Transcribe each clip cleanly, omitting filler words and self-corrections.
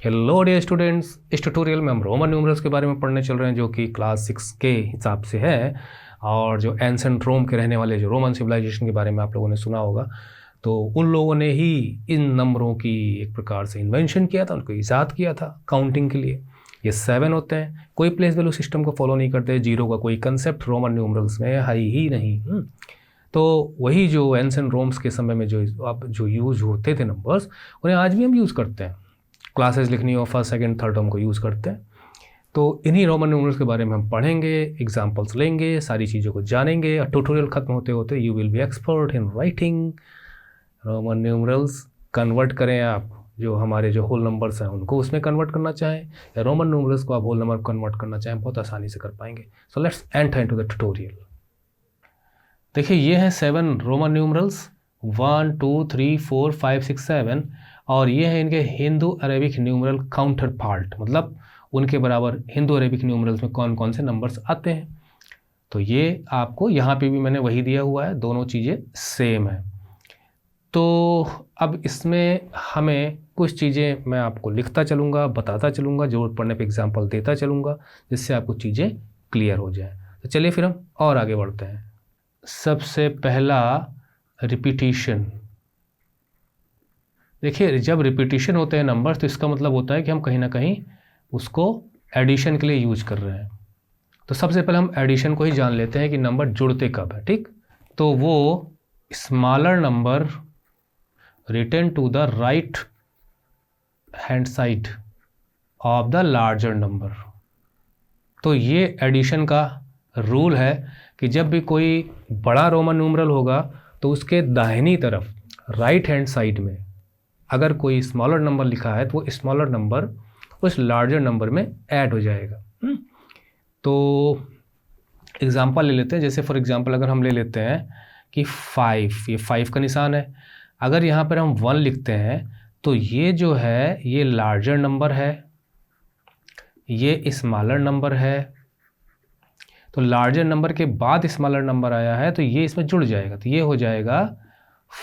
Hello dear students, इस tutorial में हम रोमन न्यूमरल्स के बारे में पढ़ने चल रहे हैं जो कि क्लास 6 के हिसाब से है। और जो एंसेंट रोम के रहने वाले जो रोमन सिविलाइजेशन के बारे में आप लोगों ने सुना होगा, तो उन लोगों ने ही इन नंबरों की एक प्रकार से इन्वेंशन किया था, उनको ईजाद किया था काउंटिंग के लिए। ये 7 होते हैं, कोई प्लेस वैल्यू सिस्टम को फॉलो नहीं करते, जीरो का कोई कंसेप्ट रोमन न्यूमरल्स में है ही नहीं। तो वही जो एंसेंट रोम्स के समय में जो यूज होते थे नंबर्स, उन्हें आज भी हम यूज़ करते हैं। क्लासेस लिखनी हो फर्स्ट सेकंड थर्ड टर्म को यूज़ करते हैं। तो इन्हीं रोमन न्यूमरल्स के बारे में हम पढ़ेंगे, एग्जांपल्स लेंगे, सारी चीज़ों को जानेंगे और ट्यूटोरियल खत्म होते होते you will be expert in writing Roman numerals. Convert करें आप जो हमारे जो होल नंबर्स हैं उनको उसमें कन्वर्ट करना चाहें, या रोमन न्यूमरल्स को आप होल नंबर कन्वर्ट करना चाहें, बहुत आसानी से कर पाएंगे। So let's enter into the tutorial. देखिए, ये हैं 7 रोमन न्यूमरल्स, 1 2 3 4 5 6 7, और ये है इनके Hindu Arabic numeral counter part, मतलब उनके बराबर हिंदू अरेबिक न्यूमरल्स में कौन कौन से नंबर्स आते हैं। तो ये आपको यहाँ पे भी मैंने वही दिया हुआ है, दोनों चीज़ें सेम है। तो अब इसमें हमें कुछ चीज़ें मैं आपको लिखता चलूँगा, बताता चलूँगा, जरूरत पड़ने पे एग्जांपल देता चलूँगा, जिससे आपको चीज़ें क्लियर हो जाए। तो चलिए फिर हम और आगे बढ़ते हैं। सबसे पहला रिपीटिशन। देखिए, जब रिपीटिशन होते हैं नंबर्स तो इसका मतलब होता है कि हम कहीं ना कहीं उसको एडिशन के लिए यूज कर रहे हैं। तो सबसे पहले हम एडिशन को ही जान लेते हैं कि नंबर जुड़ते कब है। ठीक, तो वो smaller number return to the right hand side of the larger number. तो ये एडिशन का रूल है कि जब भी कोई बड़ा रोमन न्यूमरल होगा तो उसके दाहिनी तरफ राइट हैंड साइड में अगर कोई स्मॉलर नंबर लिखा है तो वो स्मॉलर नंबर उस लार्जर नंबर में ऐड हो जाएगा। तो एग्जांपल ले लेते हैं। जैसे फॉर एग्जांपल अगर हम ले लेते हैं कि 5, ये 5 का निशान है। अगर यहाँ पर हम 1 लिखते हैं तो ये जो है ये लार्जर नंबर है, ये स्मॉलर नंबर है। तो लार्जर नंबर के बाद स्मॉलर नंबर आया है तो ये इसमें जुड़ जाएगा, तो ये हो जाएगा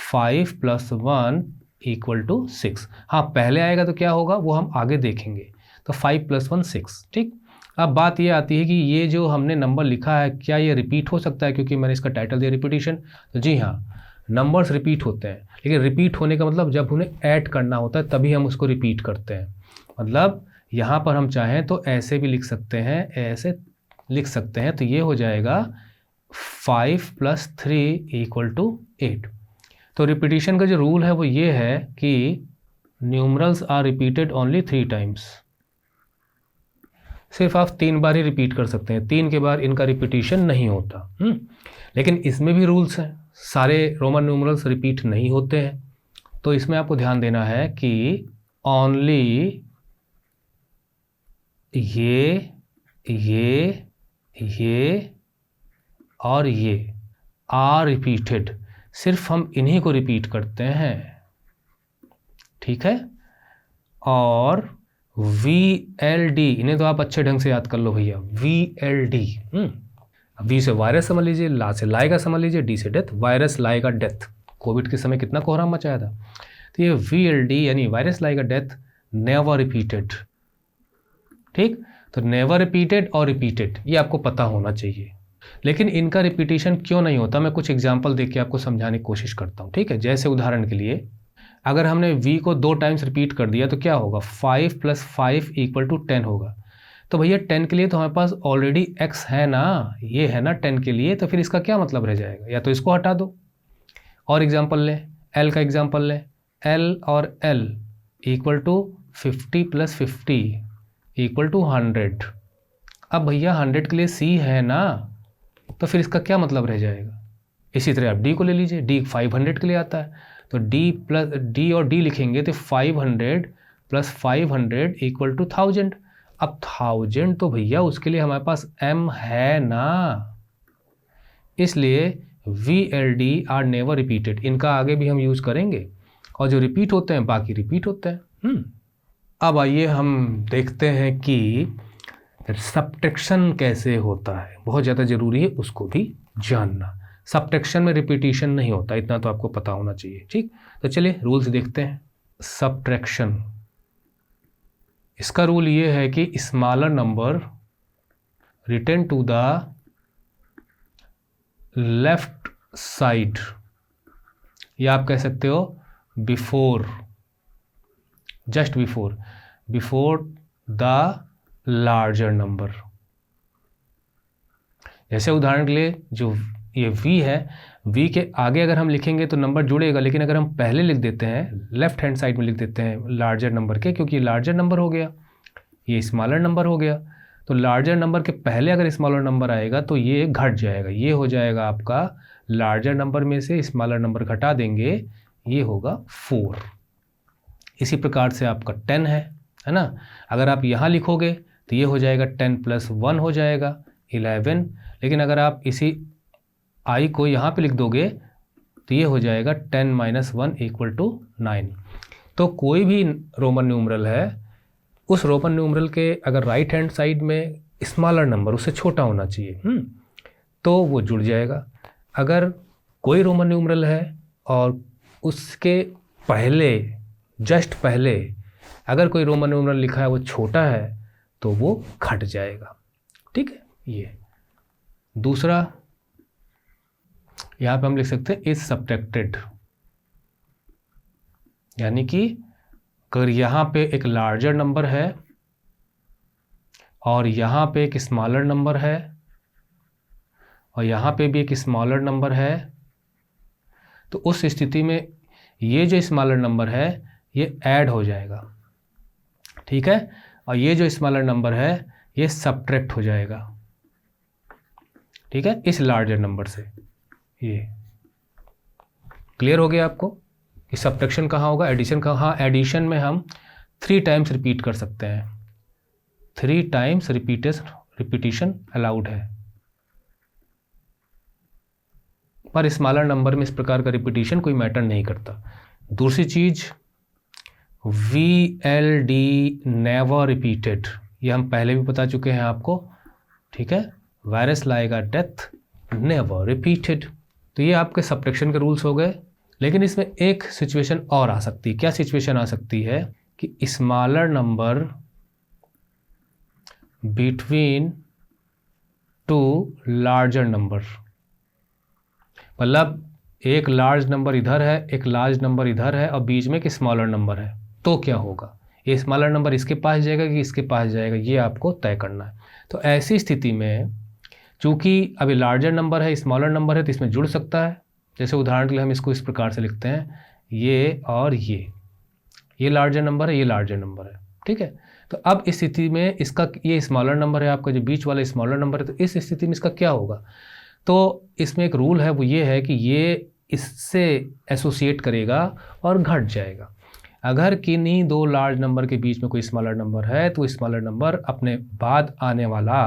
5 + 1 = 6। हाँ, पहले आएगा तो क्या होगा वो हम आगे देखेंगे। तो 5 + 1 6। ठीक, अब बात ये आती है कि ये जो हमने नंबर लिखा है क्या ये रिपीट हो सकता है, क्योंकि मैंने इसका टाइटल दिया रिपीटिशन। तो जी हाँ, नंबर्स रिपीट होते हैं, लेकिन रिपीट होने का मतलब जब उन्हें ऐड करना होता है तभी हम उसको रिपीट करते हैं। मतलब यहाँ पर हम चाहें तो ऐसे भी लिख सकते हैं, ऐसे लिख सकते हैं। तो ये हो जाएगा 5 + 3 = 8। तो रिपीटिशन का जो रूल है वो ये है कि numerals are repeated only 3 times. सिर्फ आप 3 बार ही रिपीट कर सकते हैं, 3 के बाद इनका रिपीटिशन नहीं होता। लेकिन इसमें भी रूल्स हैं, सारे रोमन न्यूमरल्स रिपीट नहीं होते हैं। तो इसमें आपको ध्यान देना है कि ओनली ये और ये आर रिपीटेड, सिर्फ हम इन्हीं को रिपीट करते हैं। ठीक है, और VLD इन्हें तो आप अच्छे ढंग से याद कर लो भैया। VLD, वी से वायरस समझ लीजिए, ला से लाएगा समझ लीजिए, डी से डेथ, वायरस लाएगा डेथ। कोविड के समय कितना कोहराम मचाया था। तो ये VLD यानी वायरस लाएगा डेथ, नेवर रिपीटेड। ठीक, तो नेवर रिपीटेड और रिपीटेड ये आपको पता होना चाहिए। लेकिन इनका रिपीटिशन क्यों नहीं होता, मैं कुछ एग्जांपल देख के आपको समझाने की कोशिश करता हूँ। ठीक है, जैसे उदाहरण के लिए अगर हमने V को 2 टाइम्स रिपीट कर दिया तो क्या होगा, 5 + 5 = 10 होगा। तो भैया 10 के लिए तो हमारे पास ऑलरेडी x है ना, ये है ना 10 के लिए, तो फिर इसका क्या मतलब रह जाएगा, या तो इसको हटा दो। और एग्जाम्पल लें, L का एग्जाम्पल लें, L और L = 50 + 50 = 100। अब भैया 100 के लिए C है ना, तो फिर इसका क्या मतलब रह जाएगा। इसी तरह आप D को ले लीजिए, D 500 के लिए आता है, तो D और D लिखेंगे तो 500 + 500 = 1000। अब 1000 तो भैया उसके लिए हमारे पास M है ना, इसलिए VLD आर नेवर रिपीटेड, इनका आगे भी हम यूज करेंगे, और जो रिपीट होते हैं बाकी रिपीट होते हैं। अब आइए हम देखते हैं कि सब्ट्रैक्शन कैसे होता है, बहुत ज़्यादा ज़रूरी है उसको भी जानना। सब्ट्रैक्शन में रिपीटिशन नहीं होता, इतना तो आपको पता होना चाहिए। ठीक, तो चलिए रूल्स देखते हैं। सब्ट्रैक्शन, इसका रूल ये है कि smaller number return to the left side, या आप कह सकते हो before, just before the larger number. जैसे उदाहरण के लिए जो ये v है, v के आगे अगर हम लिखेंगे तो नंबर जुड़ेगा, लेकिन अगर हम पहले लिख देते हैं, लेफ्ट हैंड साइड में लिख देते हैं लार्जर नंबर के, क्योंकि ये लार्जर नंबर हो गया, ये स्मॉलर नंबर हो गया, तो लार्जर नंबर के पहले अगर स्मॉलर नंबर आएगा तो ये घट जाएगा, ये हो जाएगा आपका लार्जर नंबर में से स्मॉलर नंबर घटा देंगे, ये होगा 4। इसी प्रकार से आपका 10 है ना। अगर आप यहाँ लिखोगे तो ये हो जाएगा 10 + 1 हो जाएगा 11, लेकिन अगर आप इसी i को यहाँ पे लिख दोगे तो ये हो जाएगा 10 - 1 = 9। तो कोई भी रोमन न्यूमरल है, उस रोमन न्यूमरल के अगर राइट हैंड साइड में स्मॉलर नंबर उससे छोटा होना चाहिए, तो वो जुड़ जाएगा। अगर कोई रोमन न्यूमरल है और उसके पहले, जस्ट पहले अगर कोई रोमन न्यूमरल लिखा है वो छोटा है तो वो घट जाएगा, ठीक है। ये दूसरा, यहाँ पे हम लिख सकते हैं इज सब्ट्रैक्टेड, यानी कि अगर यहाँ पे एक लार्जर नंबर है और यहाँ पे एक स्मॉलर नंबर है और यहाँ पे भी एक स्मॉलर नंबर है, तो उस स्थिति में ये जो स्मॉलर नंबर है ये ऐड हो जाएगा, ठीक है, और ये जो स्मॉलर नंबर है ये सब्ट्रैक्ट हो जाएगा, ठीक है, इस लार्जर नंबर से। ये क्लियर हो गया आपको कि सब्ट्रैक्शन कहाँ होगा, एडिशन कहाँ। हाँ, एडिशन में हम 3 टाइम्स रिपीट कर सकते हैं, 3 टाइम्स रिपीटिशन अलाउड है, पर स्मॉलर नंबर में इस प्रकार का रिपीटिशन कोई मैटर नहीं करता। दूसरी चीज़ VLD नेवर रिपीटेड, ये हम पहले भी बता चुके हैं आपको, ठीक है। वायरस लाएगा डेथ, नेवर रिपीटेड। तो ये आपके सब्ट्रैक्शन के रूल्स हो गए, लेकिन इसमें एक सिचुएशन और आ सकती है। क्या सिचुएशन आ सकती है कि smaller number between 2 larger number, मतलब एक लार्ज नंबर इधर है, एक लार्ज नंबर इधर है और बीच में एक स्मॉलर नंबर है, तो क्या होगा, ये स्मॉलर नंबर इसके पास जाएगा कि इसके पास जाएगा, ये आपको तय करना है। तो ऐसी स्थिति में चूंकि अभी लार्जर नंबर है, स्मॉलर नंबर है, तो इसमें जुड़ सकता है। जैसे उदाहरण के लिए हम इसको इस प्रकार से लिखते हैं, ये और ये लार्जर नंबर है, ये लार्जर नंबर है, ठीक है। तो अब इस स्थिति में इसका, ये स्मॉलर नंबर है आपका, जो बीच वाला स्मॉलर नंबर है, तो इस स्थिति में इसका क्या होगा। तो इसमें एक रूल है, वो ये है कि ये इससे एसोसिएट करेगा और घट जाएगा। अगर किन्हीं 2 लार्ज नंबर के बीच में कोई स्मॉलर नंबर है तो स्मॉलर नंबर अपने बाद आने वाला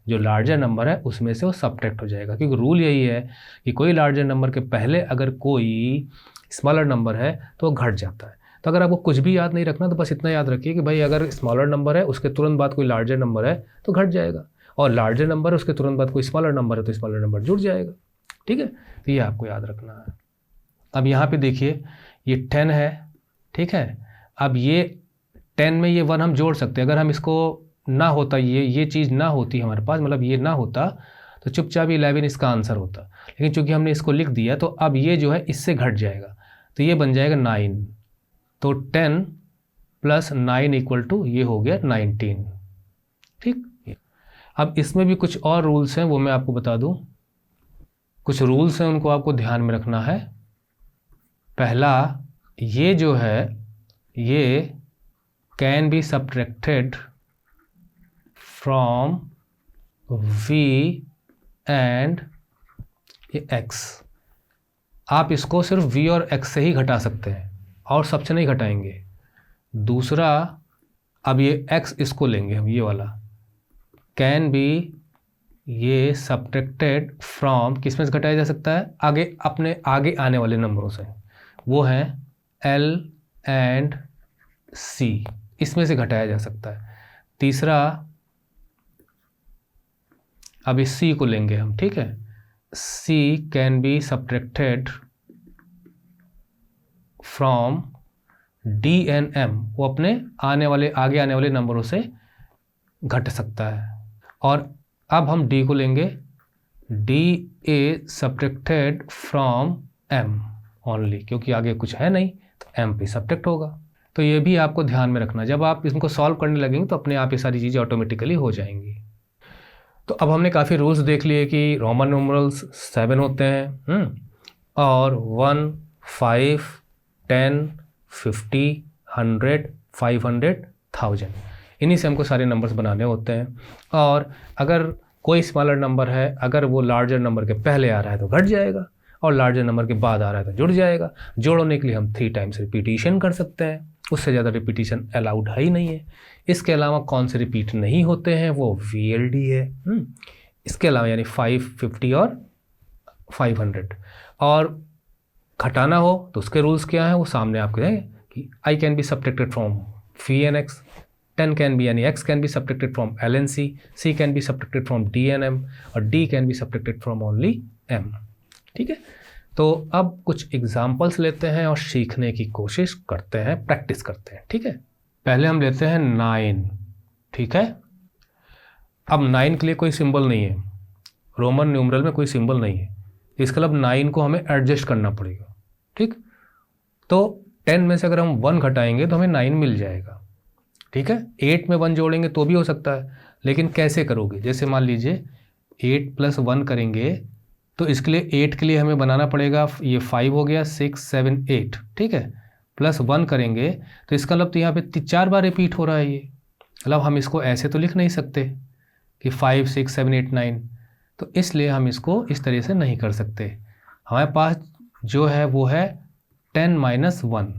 जो लार्जर नंबर है उसमें से वो सब्ट्रैक्ट हो जाएगा, क्योंकि रूल यही है कि कोई लार्जर नंबर के पहले अगर कोई स्मॉलर नंबर है तो वो घट जाता है। तो अगर आपको कुछ भी याद नहीं रखना तो बस इतना याद रखिए कि भाई अगर स्मॉलर नंबर है उसके तुरंत बाद कोई लार्जर नंबर है तो घट जाएगा, और लार्जर नंबर है उसके तुरंत बाद कोई स्मॉलर नंबर है तो स्मॉलर नंबर जुड़ जाएगा, ठीक है। तो ये आपको याद रखना है। अब यहाँ पे देखिए ये 10 है, ठीक है। अब ये 10 में ये 1 हम जोड़ सकते हैं। अगर हम इसको ना होता, ये चीज़ ना होती हमारे पास, मतलब ये ना होता तो चुपचाप 11 इसका आंसर होता, लेकिन चूंकि हमने इसको लिख दिया तो अब ये जो है इससे घट जाएगा, तो ये बन जाएगा 9। तो 10 + 9 = ये हो गया 19, ठीक। अब इसमें भी कुछ और रूल्स हैं, वो मैं आपको बता दूं। कुछ रूल्स हैं, उनको आपको ध्यान में रखना है। पहला, ये जो है ये can be subtracted from v and x। आप इसको सिर्फ v और x से ही घटा सकते हैं और सबसे नहीं घटाएंगे। दूसरा, अब ये x इसको लेंगे हम, ये वाला कैन बी, ये सब्ट्रैक्टेड फ्रॉम किस में से घटाया जा सकता है, आगे अपने आगे आने वाले नंबरों से, वो हैं L एंड C, इसमें से घटाया जा सकता है। तीसरा, अब इस C को लेंगे हम, ठीक है। C can be subtracted from DNM वो अपने आगे आने वाले नंबरों से घट सकता है। और अब हम D को लेंगे, DA subtracted from M only, क्योंकि आगे कुछ है नहीं तो M पे सब्ट्रैक्ट होगा। तो ये भी आपको ध्यान में रखना, जब आप इनको सॉल्व करने लगेंगे तो अपने आप ये सारी चीज़ें ऑटोमेटिकली हो जाएंगी। तो अब हमने काफ़ी रूल्स देख लिए कि रोमन न्यूमरल्स 7 होते हैं और 1, 5, 10, 50, 100, 500, 1000 इन्हीं से हमको सारे नंबर्स बनाने होते हैं। और अगर कोई स्मॉलर नंबर है, अगर वो लार्जर नंबर के पहले आ रहा है तो घट जाएगा, और लार्जर नंबर के बाद आ रहा है तो जुड़ जाएगा। जोड़ने के लिए हम 3 टाइम्स रिपीटिशन कर सकते हैं, उससे ज़्यादा रिपीटिशन अलाउड है ही नहीं है। इसके अलावा कौन से रिपीट नहीं होते हैं, वो VLD है। इसके अलावा यानी 5, 50 और 500। और घटाना हो तो उसके रूल्स क्या हैं वो सामने आपके हैं कि I can be subtracted from VNX, 10 can be यानी X can be subtracted from LNC, C can be subtracted from DNM और D can be subtracted from only M। ठीक है, तो अब कुछ एग्जाम्पल्स लेते हैं और सीखने की कोशिश करते हैं, प्रैक्टिस करते हैं। ठीक है, पहले हम लेते हैं 9। ठीक है, अब 9 के लिए कोई सिंबल नहीं है, रोमन न्यूमरल में कोई सिंबल नहीं है, इसका मतलब 9 को हमें एडजस्ट करना पड़ेगा। ठीक, तो 10 में से अगर हम 1 घटाएंगे तो हमें 9 मिल जाएगा। ठीक है, 8 में 1 जोड़ेंगे तो भी हो सकता है, लेकिन कैसे करोगे? जैसे मान लीजिए 8 + 1 करेंगे तो इसके लिए 8 के लिए हमें बनाना पड़ेगा, ये 5 हो गया, 6, 7, 8। ठीक है, +1 करेंगे तो इसका मतलब तो यहाँ पे 4 बार रिपीट हो रहा है ये, मतलब हम इसको ऐसे तो लिख नहीं सकते कि 5, 6, 7, 8, 9, तो इसलिए हम इसको इस तरह से नहीं कर सकते। हमारे पास जो है वो है 10 - 1,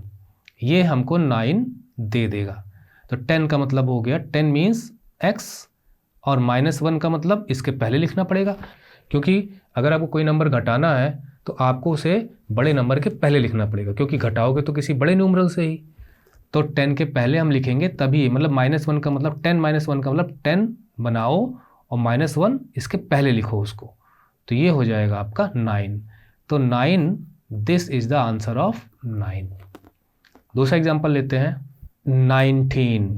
ये हमको 9 दे देगा। तो 10 का मतलब हो गया 10 मीन्स X, और -1 का मतलब इसके पहले लिखना पड़ेगा, क्योंकि अगर आपको कोई नंबर घटाना है तो आपको उसे बड़े नंबर के पहले लिखना पड़ेगा, क्योंकि घटाओगे तो किसी बड़े न्यूमरल से ही। तो 10 के पहले हम लिखेंगे तभी, मतलब -1 का मतलब 10 - 1 का मतलब 10 बनाओ और -1 इसके पहले लिखो उसको, तो ये हो जाएगा आपका 9। तो 9, this is the answer of 9। दूसरा एग्जांपल लेते हैं 19।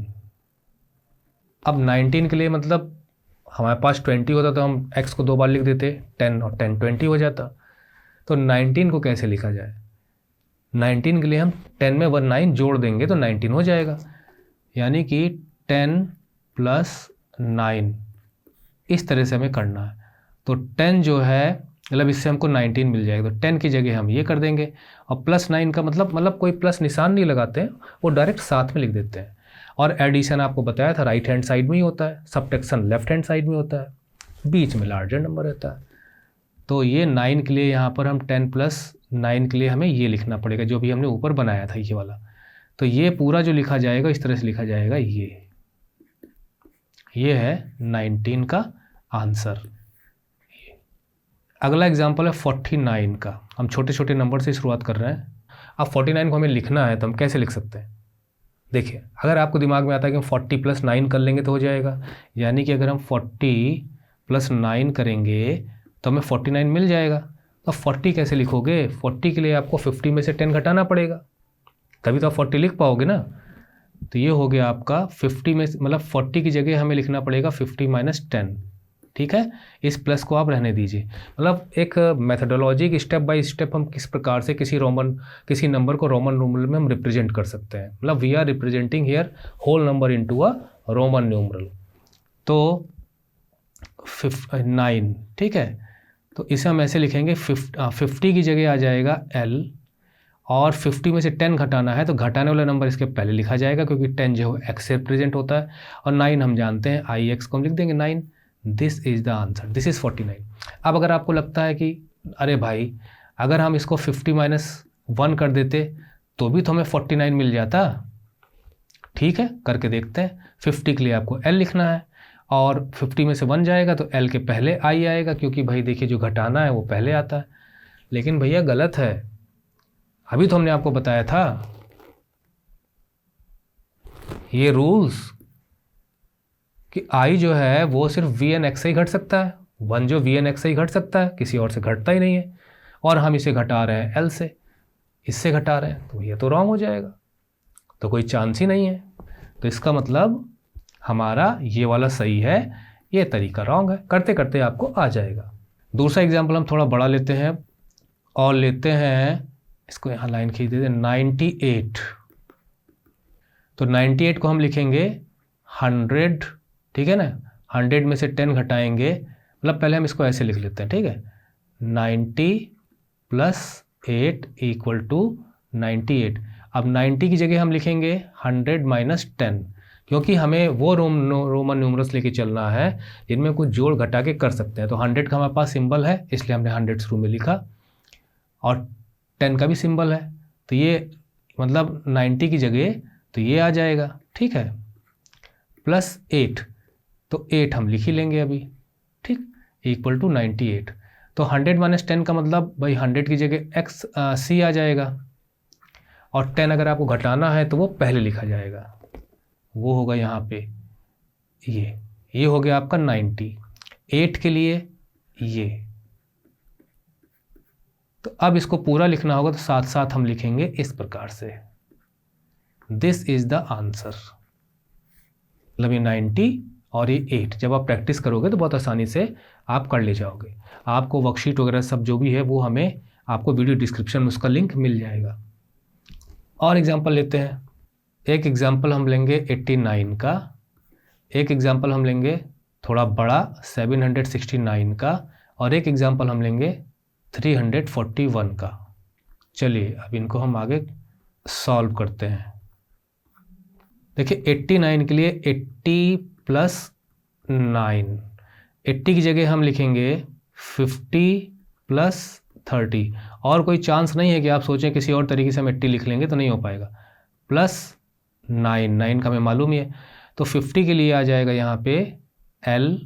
अब 19 के लिए मतलब हमारे पास 20 होता तो हम x को 2 बार लिख देते, 10 और 10 20 हो जाता। तो 19 को कैसे लिखा जाए? 19 के लिए हम 10 में 1 9 जोड़ देंगे तो 19 हो जाएगा, यानी कि 10 + 9 इस तरह से हमें करना है। तो 10 जो है मतलब इससे हमको 19 मिल जाएगा, तो 10 की जगह हम ये कर देंगे, और +9 का मतलब कोई प्लस निशान नहीं लगाते हैं, वो डायरेक्ट साथ में लिख देते हैं। और एडिशन आपको बताया था राइट हैंड साइड में ही होता है, सब्ट्रैक्शन लेफ्ट हैंड साइड में होता है, बीच में लार्जर नंबर रहता है। तो ये 9 के लिए यहाँ पर हम 10 + 9 के लिए हमें ये लिखना पड़ेगा जो भी हमने ऊपर बनाया था ये वाला। तो ये पूरा जो लिखा जाएगा इस तरह से लिखा जाएगा, ये है 19 का आंसर। अगला एग्जाम्पल है 49 का। हम छोटे छोटे नंबर से शुरुआत कर रहे हैं। अब 49 को हमें लिखना है तो हम कैसे लिख सकते हैं? देखिए, अगर आपको दिमाग में आता है कि हम 40 + 9 कर लेंगे तो हो जाएगा, यानी कि अगर हम 40 + 9 करेंगे तो हमें 49 मिल जाएगा। अब 40 कैसे लिखोगे? 40 के लिए आपको 50 में से 10 घटाना पड़ेगा, तभी तो आप 40 लिख पाओगे ना। तो ये हो गया आपका 50 में मतलब 40 की जगह हमें लिखना पड़ेगा 50 - 10। ठीक है, इस प्लस को आप रहने दीजिए। मतलब एक मेथडोलॉजी की स्टेप बाय स्टेप हम किस प्रकार से किसी नंबर को रोमन न्यूमरल में हम रिप्रेजेंट कर सकते हैं। मतलब we are representing here whole number into a Roman numeral. तो 9, ठीक है, तो इसे हम ऐसे लिखेंगे 50 की जगह आ जाएगा L, और 50 में से 10 घटाना है तो घटाने वाला नंबर इसके पहले लिखा जाएगा, क्योंकि 10 जो है X से रिप्रेजेंट होता है, और 9 हम जानते हैं IX को हम लिख देंगे 9। This is the answer, this is 49। अब अगर आपको लगता है कि अरे भाई अगर हम इसको 50 - 1 कर देते तो भी तो हमें 49 मिल जाता, ठीक है करके देखते हैं। 50 के लिए आपको L लिखना है, और 50 में से 1 जाएगा तो L के पहले I आएगा, क्योंकि भाई देखिए जो घटाना है वो पहले आता है। लेकिन भैया गलत है, अभी तो हमने आपको बताया था ये रूल्स कि I जो है वो सिर्फ VNX से ही घट सकता है, 1 जो VNX से ही घट सकता है, किसी और से घटता ही नहीं है, और हम इसे घटा रहे हैं L से, इससे घटा रहे हैं, तो ये तो रॉन्ग हो जाएगा। तो कोई चांस ही नहीं है। तो इसका मतलब हमारा ये वाला सही है, ये तरीका रॉन्ग है। करते करते आपको आ जाएगा। दूसरा एग्जाम्पल हम थोड़ा बड़ा लेते हैं और लेते हैं, इसको यहाँ लाइन खींच देते हैं, 98। तो 98 को हम लिखेंगे 100, ठीक है ना। 100 में से 10 घटाएंगे, मतलब पहले हम इसको ऐसे लिख लेते हैं, ठीक है। 90 + 8 = 98। अब 90 की जगह हम लिखेंगे 100 - 10, क्योंकि हमें वो रोमन न्यूमरल्स लेके चलना है जिनमें कुछ जोड़ घटा के कर सकते हैं। तो 100 का हमारे पास सिंबल है, इसलिए हमने 100 शुरू में लिखा, और 10 का भी सिंबल है, तो ये मतलब 90 की जगह तो ये आ जाएगा, ठीक है। +8, तो 8 हम लिख ही लेंगे अभी, ठीक, = 98। तो 100 - 10 का मतलब भाई 100 की जगह C आ जाएगा, और 10 अगर आपको घटाना है तो वो पहले लिखा जाएगा, वो होगा यहाँ पे ये हो गया आपका 90। 8 के लिए ये, तो अब इसको पूरा लिखना होगा, तो साथ साथ हम लिखेंगे इस प्रकार से, दिस इज द आंसर। मतलब ये 90 और ये 8, जब आप प्रैक्टिस करोगे तो बहुत आसानी से आप कर ले जाओगे। आपको वर्कशीट वगैरह सब जो भी है वो हमें आपको वीडियो डिस्क्रिप्शन में उसका लिंक मिल जाएगा। और एग्जांपल लेते हैं। एक एग्जांपल हम लेंगे 89 का, एक एग्जांपल हम लेंगे थोड़ा बड़ा 769 का, और एक एग्जांपल हम लेंगे 341 का। चलिए अब इनको हम आगे सॉल्व करते हैं। देखिए 89 के लिए 80 + 9, 80 की जगह हम लिखेंगे 50 + 30, और कोई चांस नहीं है कि आप सोचें किसी और तरीके से हम 80 लिख लेंगे, तो नहीं हो पाएगा। +9, 9 का हमें मालूम ही है, तो 50 के लिए आ जाएगा यहाँ पे L,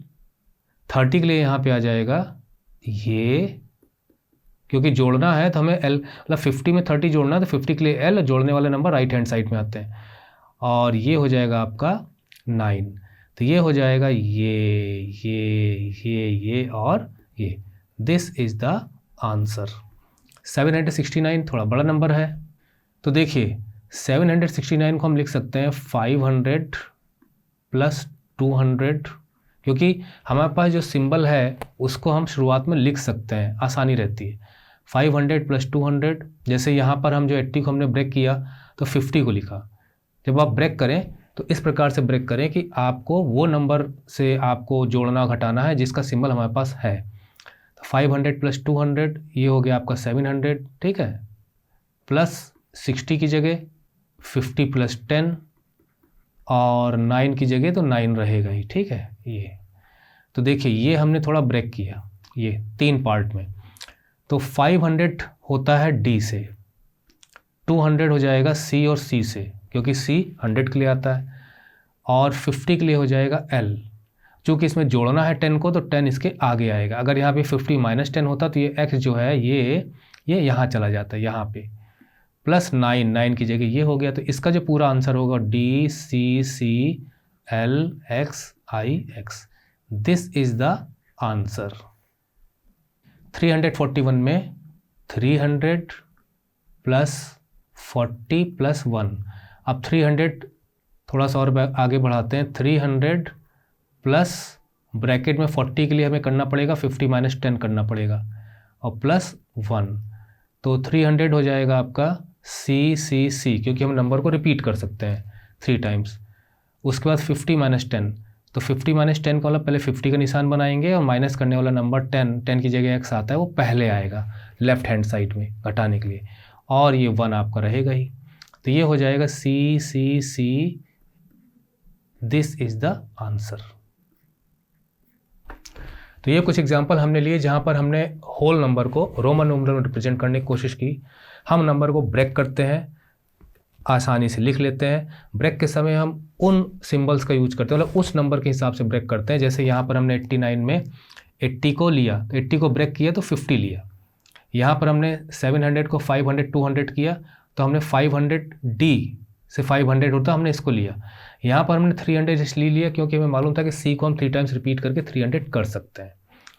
30 के लिए यहाँ पे आ जाएगा ये, क्योंकि जोड़ना है तो हमें L, मतलब 50 में 30 जोड़ना है तो 50 के लिए L, जोड़ने वाले नंबर राइट हैंड साइड में आते हैं, और ये हो जाएगा आपका 9। तो ये हो जाएगा ये और ये। This is the answer. 769 थोड़ा बड़ा नंबर है, तो देखिए 769 को हम लिख सकते हैं 500 + 200, क्योंकि हमारे पास जो सिंबल है उसको हम शुरुआत में लिख सकते हैं, आसानी रहती है। 500 + 200, जैसे यहाँ पर हम जो 80 को हमने ब्रेक किया तो 50 को लिखा। जब आप ब्रेक करें तो इस प्रकार से ब्रेक करें कि आपको वो नंबर से आपको जोड़ना घटाना है जिसका सिंबल हमारे पास है। तो 500 + 200 ये हो गया आपका 700, ठीक है, प्लस 60 की जगह 50 + 10, और 9 की जगह तो 9 रहेगा ही, ठीक है। ये तो देखिए ये हमने थोड़ा ब्रेक किया, ये 3 पार्ट में। तो 500 होता है D से, 200 हो जाएगा C और C से, क्योंकि C 100 के लिए आता है, और 50 के लिए हो जाएगा L। चूँकि इसमें जोड़ना है 10 को तो 10 इसके आगे आएगा। अगर यहाँ पे 50 - 10 होता तो ये X जो है ये यहाँ चला जाता है, यहाँ पे +9, 9 की जगह ये हो गया। तो इसका जो पूरा आंसर होगा D C C L X I X, this is the answer. 341 में 300 + 40 + 1, अब 300 थोड़ा सा और आगे बढ़ाते हैं, 300 प्लस ब्रैकेट में 40 के लिए हमें करना पड़ेगा 50 - 10 करना पड़ेगा, और +1, तो 300 हो जाएगा आपका C C C, क्योंकि हम नंबर को रिपीट कर सकते हैं 3 टाइम्स। उसके बाद 50 - 10, तो 50 - 10 का मतलब पहले 50 का निशान बनाएंगे, और माइनस करने वाला नंबर 10 की जगह X आता है वो पहले आएगा लेफ्ट हैंड साइड में घटाने के लिए, और ये 1 आपका रहेगा ही। तो ये हो जाएगा C C C, this is the answer. तो ये कुछ एग्जांपल हमने लिए जहाँ पर हमने होल नंबर को रोमन नंबर में रिप्रेजेंट करने की कोशिश की। हम नंबर को ब्रेक करते हैं, आसानी से लिख लेते हैं। ब्रेक के समय हम उन सिंबल्स का यूज करते हैं, मतलब उस नंबर के हिसाब से ब्रेक करते हैं। जैसे यहाँ पर हमने 89 में 80 को लिया तो 80 को ब्रेक किया तो 50 लिया। यहाँ पर हमने 700 को 500 200 किया तो हमने 500D से 500 होता हमने इसको लिया। यहाँ पर हमने 300 इसलिए लिया क्योंकि हमें मालूम था कि C को हम 3 टाइम्स रिपीट करके 300 कर सकते हैं।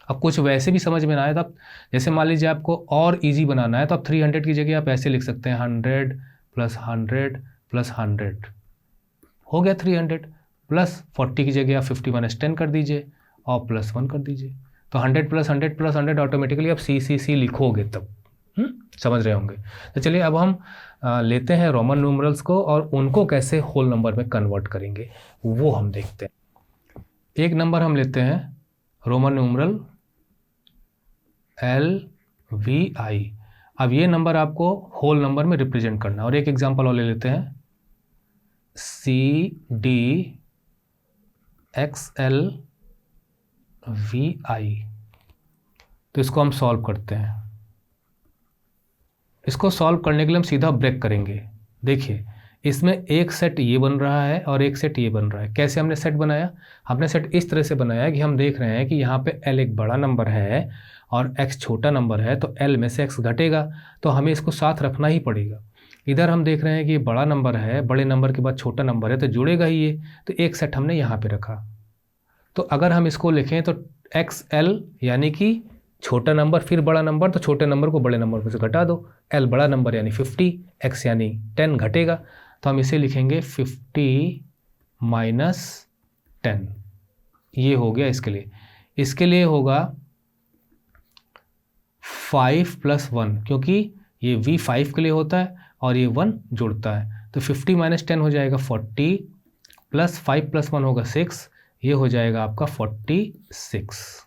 अब कुछ वैसे भी समझ में ना आए तो आप, जैसे मान लीजिए आपको और इजी बनाना है तो आप 300 की जगह आप ऐसे लिख सकते हैं 100 + 100 प्लस 100 हो गया 300, प्लस 40 की जगह आप 50 माइनस 10 कर दीजिए और प्लस 1 कर दीजिए। तो 100 प्लस 100 प्लस 100 ऑटोमेटिकली आप सी लिखोगे तब। समझ रहे होंगे। तो चलिए अब हम लेते हैं रोमन न्यूमरल्स को और उनको कैसे होल नंबर में कन्वर्ट करेंगे वो हम देखते हैं। एक नंबर हम लेते हैं रोमन न्यूमरल LVI। अब ये नंबर आपको होल नंबर में रिप्रेजेंट करना है। और एक एग्जांपल और ले लेते हैं CDXLVI। तो इसको हम सॉल्व करते हैं। इसको सॉल्व करने के लिए हम सीधा ब्रेक करेंगे। देखिए इसमें एक सेट ये बन रहा है और एक सेट ये बन रहा है। कैसे हमने सेट बनाया? हमने सेट इस तरह से बनाया कि हम देख रहे हैं कि यहाँ पे L एक बड़ा नंबर है और X छोटा नंबर है, तो L में से X घटेगा, तो हमें इसको साथ रखना ही पड़ेगा। इधर हम देख रहे हैं कि ये बड़ा नंबर है, बड़े नंबर के बाद छोटा नंबर है, तो जुड़ेगा ही ये, तो एक सेट हमने यहाँ पे रखा। तो अगर हम इसको लिखें तो XL यानी कि छोटा नंबर फिर बड़ा नंबर, तो छोटे नंबर को बड़े नंबर में से घटा दो। L बड़ा नंबर यानी 50, X यानी 10 घटेगा, तो हम इसे लिखेंगे 50 माइनस 10। ये हो गया इसके लिए। इसके लिए होगा 5 प्लस 1, क्योंकि ये V 5 के लिए होता है और ये 1 जुड़ता है, तो 50 माइनस 10 हो जाएगा 40 प्लस 5 प्लस 1 होगा 6, ये हो जाएगा आपका 46।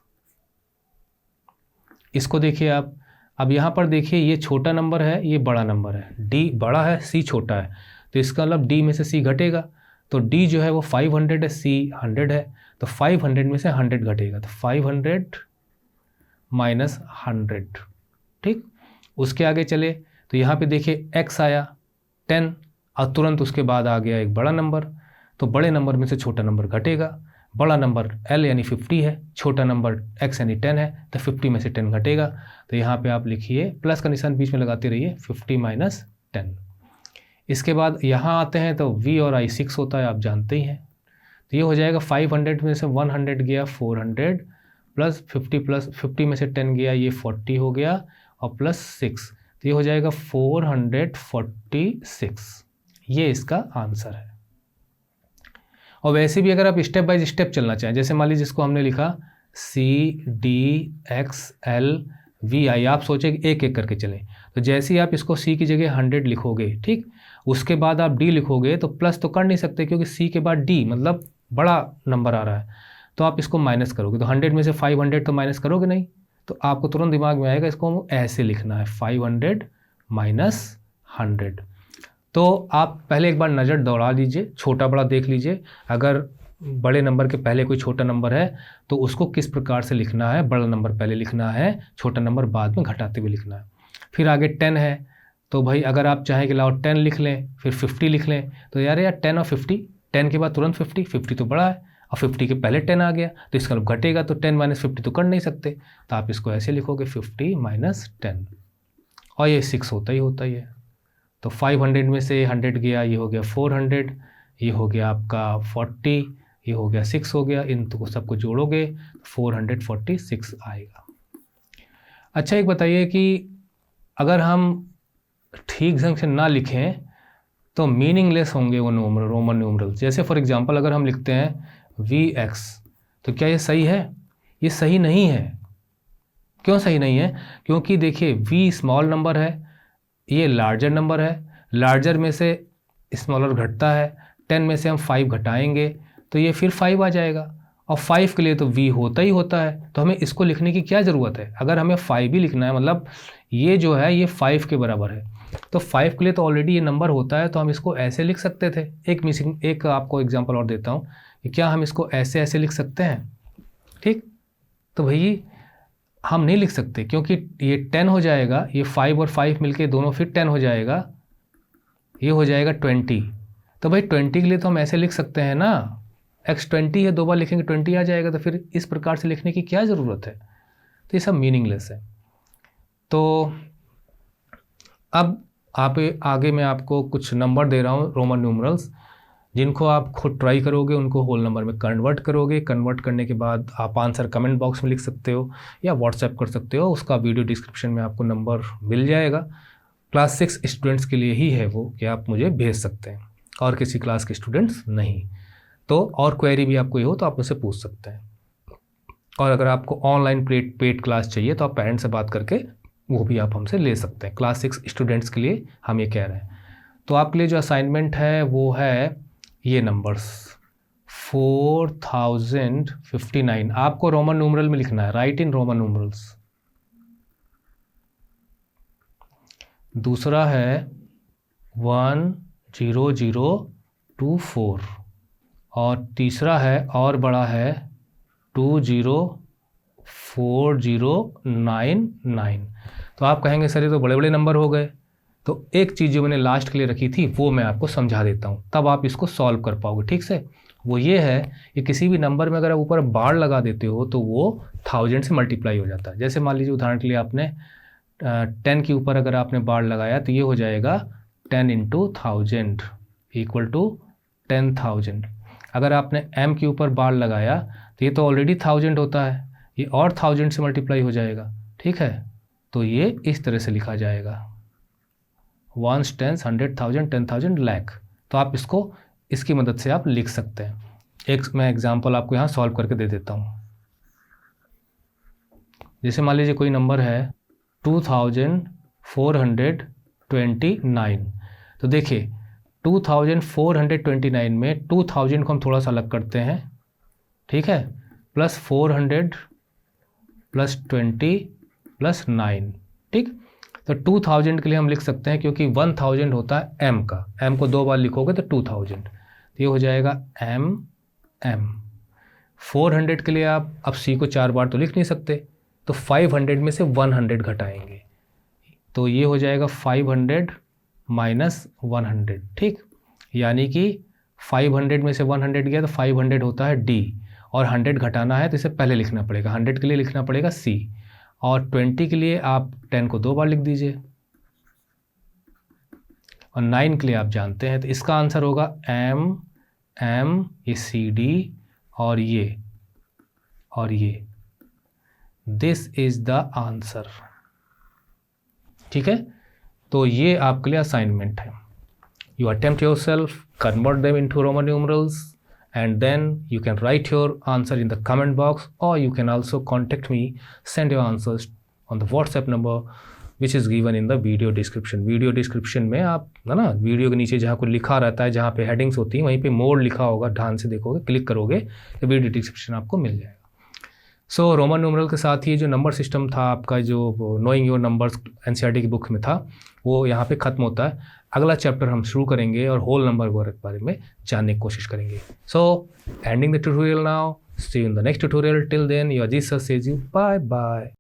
इसको देखिए आप। अब यहाँ पर देखिए ये छोटा नंबर है, ये बड़ा नंबर है, D बड़ा है, C छोटा है, तो इसका मतलब D में से C घटेगा, तो D जो है वो 500 है, C 100 है, तो 500 में से 100 घटेगा, तो 500 माइनस 100। ठीक, उसके आगे चले तो यहाँ पे देखिए X आया 10 और तुरंत उसके बाद आ गया एक बड़ा नंबर, तो बड़े नंबर में से छोटा नंबर घटेगा। बड़ा नंबर L यानी 50 है, छोटा नंबर X यानी 10 है, तो 50 में से 10 घटेगा। तो यहाँ पे आप लिखिए प्लस का निशान बीच में लगाते रहिए, 50 माइनस 10। इसके बाद यहाँ आते हैं तो V और I 6 होता है, आप जानते ही हैं। तो ये हो जाएगा 500 में से 100 गया 400 प्लस 50 में से 10 गया ये 40 हो गया और प्लस 6, तो ये हो जाएगा 446। ये इसका आंसर है। और वैसे भी अगर आप स्टेप बाय स्टेप चलना चाहें, जैसे मान लीजिए इसको हमने लिखा CDXLVI, आप सोचे एक एक करके चलें, तो जैसे ही आप इसको C की जगह 100 लिखोगे, ठीक, उसके बाद आप D लिखोगे, तो प्लस तो कर नहीं सकते क्योंकि C के बाद D मतलब बड़ा नंबर आ रहा है, तो आप इसको माइनस करोगे, तो 100 में से 500 तो माइनस करोगे नहीं, तो आपको तुरंत दिमाग में आएगा इसको ऐसे लिखना है 500 माइनस 100। तो आप पहले एक बार नज़र दौड़ा लीजिए, छोटा बड़ा देख लीजिए, अगर बड़े नंबर के पहले कोई छोटा नंबर है तो उसको किस प्रकार से लिखना है, बड़ा नंबर पहले लिखना है, छोटा नंबर बाद में घटाते हुए लिखना है। फिर आगे 10 है, तो भाई अगर आप चाहें कि लाओ 10 लिख लें, फिर 50 लिख लें, तो यार 10 और 50, 10 के बाद तुरंत 50 तो बड़ा है और 50 के पहले 10 आ गया, तो इसका मतलब घटेगा, तो 10 माइनस 50 तो कर नहीं सकते, तो आप इसको ऐसे लिखोगे 50 माइनस 10, और ये 6 होता ही है। तो 500 में से 100 गया, ये हो गया 400, ये हो गया आपका 40, ये हो गया 6 हो गया, इन तो सबको जोड़ोगे 446 आएगा। अच्छा एक बताइए कि अगर हम ठीक ढंग से ना लिखें तो मीनिंगलेस होंगे वो रोमन न्यूमरल्स। जैसे फॉर एग्जांपल अगर हम लिखते हैं VX, तो क्या ये सही है? ये सही नहीं है। क्यों सही नहीं है? क्योंकि देखिए V स्मॉल नंबर है, ये लार्जर नंबर है, लार्जर में से स्मॉलर घटता है, 10 में से हम 5 घटाएंगे तो ये फिर 5 आ जाएगा, और 5 के लिए तो V होता ही होता है, तो हमें इसको लिखने की क्या ज़रूरत है? अगर हमें 5 ही लिखना है, मतलब ये जो है ये 5 के बराबर है, तो 5 के लिए तो ऑलरेडी ये नंबर होता है, तो हम इसको ऐसे लिख सकते थे। एक आपको एग्जांपल और देता हूँ कि क्या हम इसको ऐसे लिख सकते हैं, ठीक? तो भाई हम नहीं लिख सकते, क्योंकि ये 10 हो जाएगा, ये 5 और 5 मिलके दोनों फिर 10 हो जाएगा, ये हो जाएगा 20। तो भाई 20 के लिए तो हम ऐसे लिख सकते हैं ना, X 20 है, 2 बार लिखेंगे 20 आ जाएगा, तो फिर इस प्रकार से लिखने की क्या ज़रूरत है? तो ये सब मीनिंगलेस है। तो अब आगे मैं आपको कुछ नंबर दे रहा हूँ रोमन न्यूमरल्स, जिनको आप खुद ट्राई करोगे, उनको होल नंबर में कन्वर्ट करोगे। कन्वर्ट करने के बाद आप आंसर कमेंट बॉक्स में लिख सकते हो या व्हाट्सएप कर सकते हो, उसका वीडियो डिस्क्रिप्शन में आपको नंबर मिल जाएगा। क्लास 6 स्टूडेंट्स के लिए ही है वो, कि आप मुझे भेज सकते हैं। और किसी क्लास के स्टूडेंट्स नहीं। तो और क्वेरी भी आपको ये हो तो आप मुझसे पूछ सकते हैं। और अगर आपको ऑनलाइन पेड क्लास चाहिए तो आप पेरेंट्स से बात करके वो भी आप हमसे ले सकते हैं। क्लास 6 स्टूडेंट्स के लिए हम ये कह रहे हैं। तो आपके लिए जो असाइनमेंट है वो है ये नंबर्स 4059 आपको रोमन न्यूमरल में लिखना है, राइट इन रोमन न्यूमरल्स। दूसरा है 10024 और तीसरा है और बड़ा है 204099। तो आप कहेंगे सर ये तो बड़े बड़े नंबर हो गए। तो एक चीज़ जो मैंने लास्ट के लिए रखी थी वो मैं आपको समझा देता हूँ, तब आप इसको सॉल्व कर पाओगे ठीक से। वो ये है कि किसी भी नंबर में अगर आप ऊपर बार लगा देते हो तो वो 1000 से मल्टीप्लाई हो जाता है। जैसे मान लीजिए उदाहरण के लिए आपने 10 के ऊपर अगर आपने बार लगाया तो ये हो जाएगा 10 × 1000 इक्वल टू 10,000। अगर आपने m के ऊपर बार लगाया तो ये तो ऑलरेडी 1000 होता है, ये और 1000 से मल्टीप्लाई हो जाएगा ठीक है। तो ये इस तरह से लिखा जाएगा 1s 10s 100,000 10,000 लाख। तो आप इसको इसकी मदद से आप लिख सकते हैं। एक मैं एग्जांपल आपको यहाँ सॉल्व करके दे देता हूँ। जैसे मान लीजिए कोई नंबर है 2429। तो देखिए 2429 में 2000 को हम थोड़ा सा अलग करते हैं ठीक है, प्लस 400 प्लस 20 प्लस 9 ठीक। तो 2000 के लिए हम लिख सकते हैं क्योंकि 1000 होता है m का, m को 2 बार लिखोगे तो 2000, तो ये हो जाएगा m। 400 के लिए आप अब c को 4 बार तो लिख नहीं सकते, तो 500 में से 100 घटाएंगे तो ये हो जाएगा 500 माइनस 100 ठीक। यानी कि 500 में से 100 गया तो 500 होता है d, और 100 घटाना है तो इसे पहले लिखना पड़ेगा, 100 के लिए लिखना पड़ेगा c, और 20 के लिए आप 10 को 2 बार लिख दीजिए, और 9 के लिए आप जानते हैं। तो इसका आंसर होगा m ये CD और ये दिस इज द आंसर ठीक है। तो ये आपके लिए असाइनमेंट है। You attempt yourself, convert them into Roman numerals and then you can write your answer in the comment box, or you can also contact me, send your answers on the WhatsApp number which is given in the video description। Video description में आप ना video के नीचे जहाँ कुछ लिखा रहता है, जहाँ पे हेडिंग्स होती हैं वहीं पे मोर लिखा होगा, ध्यान से देखोगे, क्लिक करोगे तो वीडियो डिस्क्रिप्शन आपको मिल जाएगा। सो रोमन न्यूमरल के साथ ही जो नंबर सिस्टम था आपका, जो नोइंग योर नंबर्स NCERT की बुक में था, वो यहाँ पे ख़त्म होता है। अगला चैप्टर हम शुरू करेंगे और होल नंबर के बारे में जानने की कोशिश करेंगे। So ending the tutorial now, see you in the next tutorial. Till then your Jesus says you bye bye.